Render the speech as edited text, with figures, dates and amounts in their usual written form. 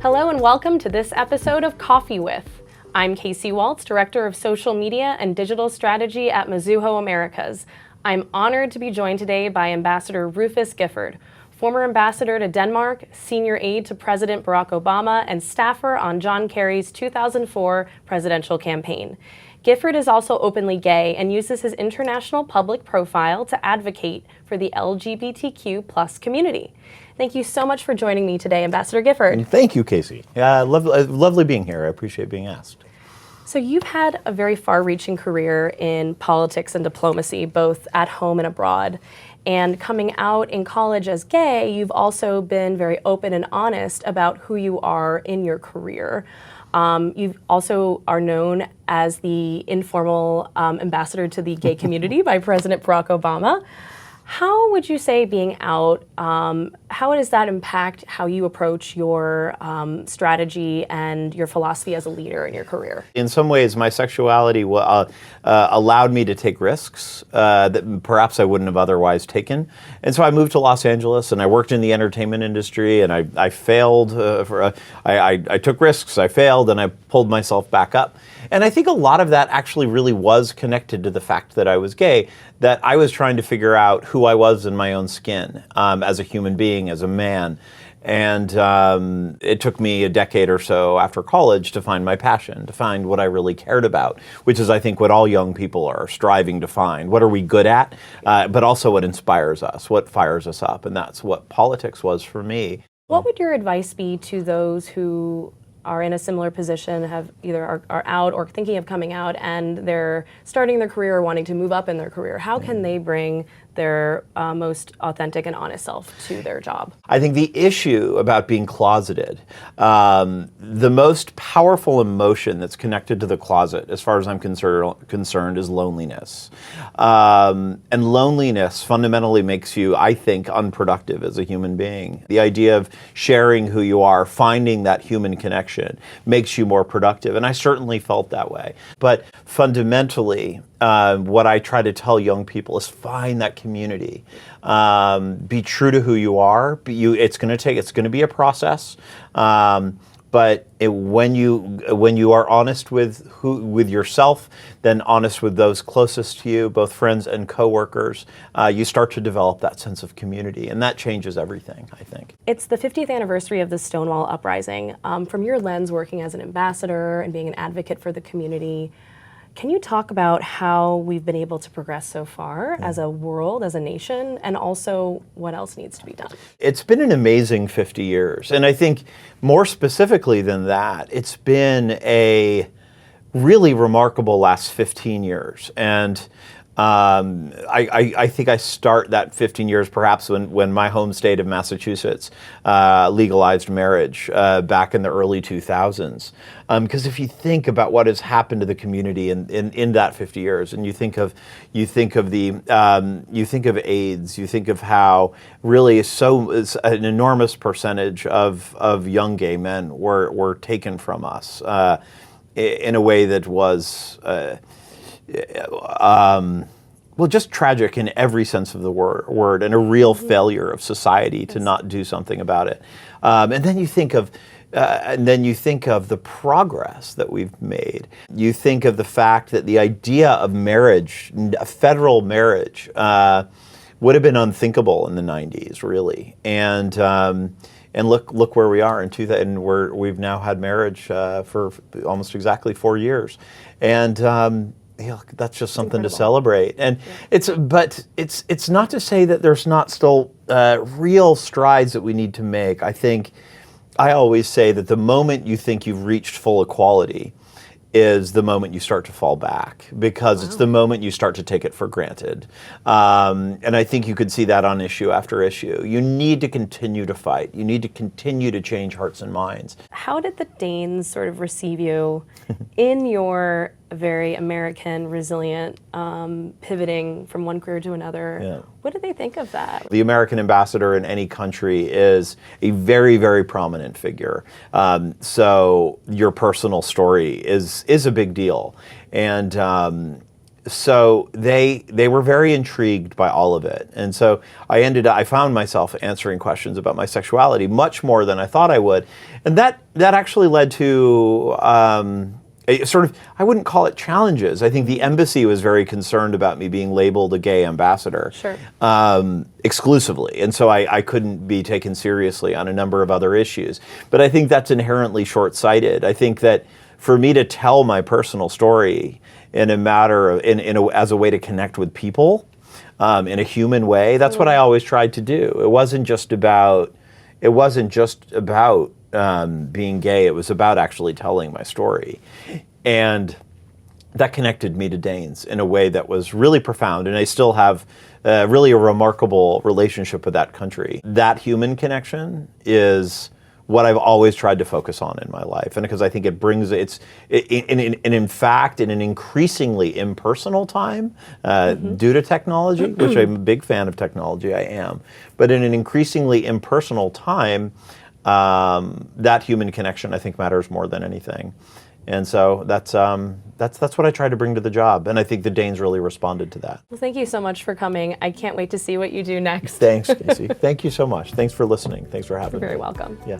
Hello and welcome to this episode of Coffee With. I'm Casey Waltz, Director of Social Media and Digital Strategy at Mizuho Americas. I'm honored to be joined today by Ambassador Rufus Gifford, former ambassador to Denmark, senior aide to President Barack Obama, and staffer on John Kerry's 2004 presidential campaign. Gifford is also openly gay and uses his international public profile to advocate for the LGBTQ+ community. Thank you so much for joining me today, Ambassador Gifford. Thank you, Casey. Lovely being here. I appreciate being asked. So you've had a very far-reaching career in politics and diplomacy, both at home and abroad. And coming out in college as gay, you've also been very open and honest about who you are in your career. You also are known as the informal ambassador to the gay community by President Barack Obama. How would you say being out, how does that impact how you approach your strategy and your philosophy as a leader in your career? In some ways, my sexuality allowed me to take risks that perhaps I wouldn't have otherwise taken. And so I moved to Los Angeles and I worked in the entertainment industry, and I failed. I took risks, I failed, and I pulled myself back up. And I think a lot of that actually really was connected to the fact that I was gay, that I was trying to figure out who I was in my own skin as a human being, as a man. And it took me a decade or so after college to find my passion, to find what I really cared about, which is, I think, what all young people are striving to find. What are we good at, but also what inspires us, what fires us up. And that's what politics was for me. What would your advice be to those who are in a similar position, have either are out or thinking of coming out, and they're starting their career or wanting to move up in their career? How can they bring their most authentic and honest self to their job? I think the issue about being closeted, the most powerful emotion that's connected to the closet, as far as I'm concerned, is loneliness. And loneliness fundamentally makes you, I think, unproductive as a human being. The idea of sharing who you are, finding that human connection, makes you more productive. And I certainly felt that way. But fundamentally, what I try to tell young people is find that community. Be true to who you are. It's going to be a process. But when you are honest with yourself, then honest with those closest to you, both friends and coworkers, you start to develop that sense of community, and that changes everything, I think. It's the 50th anniversary of the Stonewall Uprising. From your lens, working as an ambassador and being an advocate for the community, can you talk about how we've been able to progress so far as a world, as a nation, and also what else needs to be done? It's been an amazing 50 years. And I think more specifically than that, it's been a really remarkable last 15 years. And I think I start that 15 years perhaps when my home state of Massachusetts legalized marriage back in the early 2000s. Because if you think about what has happened to the community in that 50 years, and you think of AIDS, you think of how really it's an enormous percentage of young gay men were taken from us in a way that was just tragic in every sense of the word, and a real failure of society to not do something about it. And then you think of the progress that we've made. You think of the fact that the idea of marriage, federal marriage, would have been unthinkable in the 90s, really. And look where we are and we've now had marriage for almost exactly 4 years, and that's just something to celebrate. And it's not to say that there's not still real strides that we need to make. I always say that the moment you think you've reached full equality is the moment you start to fall back, because it's the moment you start to take it for granted. And I think you could see that on issue after issue. You need to continue to fight. You need to continue to change hearts and minds. How did the Danes sort of receive you in your very American, resilient, pivoting from one career to another? Yeah. What did they think of that? The American ambassador in any country is a very, very prominent figure. So your personal story is a big deal. And so they were very intrigued by all of it, and so I found myself answering questions about my sexuality much more than I thought I would, and that actually led to a sort of, I wouldn't call it challenges. I think the embassy was very concerned about me being labeled a gay ambassador, Sure. Exclusively, and so I couldn't be taken seriously on a number of other issues. But I think that's inherently short-sighted. I think that for me to tell my personal story in a matter of, as a way to connect with people in a human way, that's what I always tried to do. It wasn't just about being gay. It was about actually telling my story, and that connected me to Danes in a way that was really profound. And I still have really a remarkable relationship with that country. That human connection is what I've always tried to focus on in my life, and because I think it brings in fact, in an increasingly impersonal time, due to technology, which I'm a big fan of technology, I am, but in an increasingly impersonal time, that human connection I think matters more than anything, and so that's what I try to bring to the job, and I think the Danes really responded to that. Well, thank you so much for coming. I can't wait to see what you do next. Thanks, Casey. Thank you so much. Thanks for listening. Thanks for having me. You're very welcome. Yeah.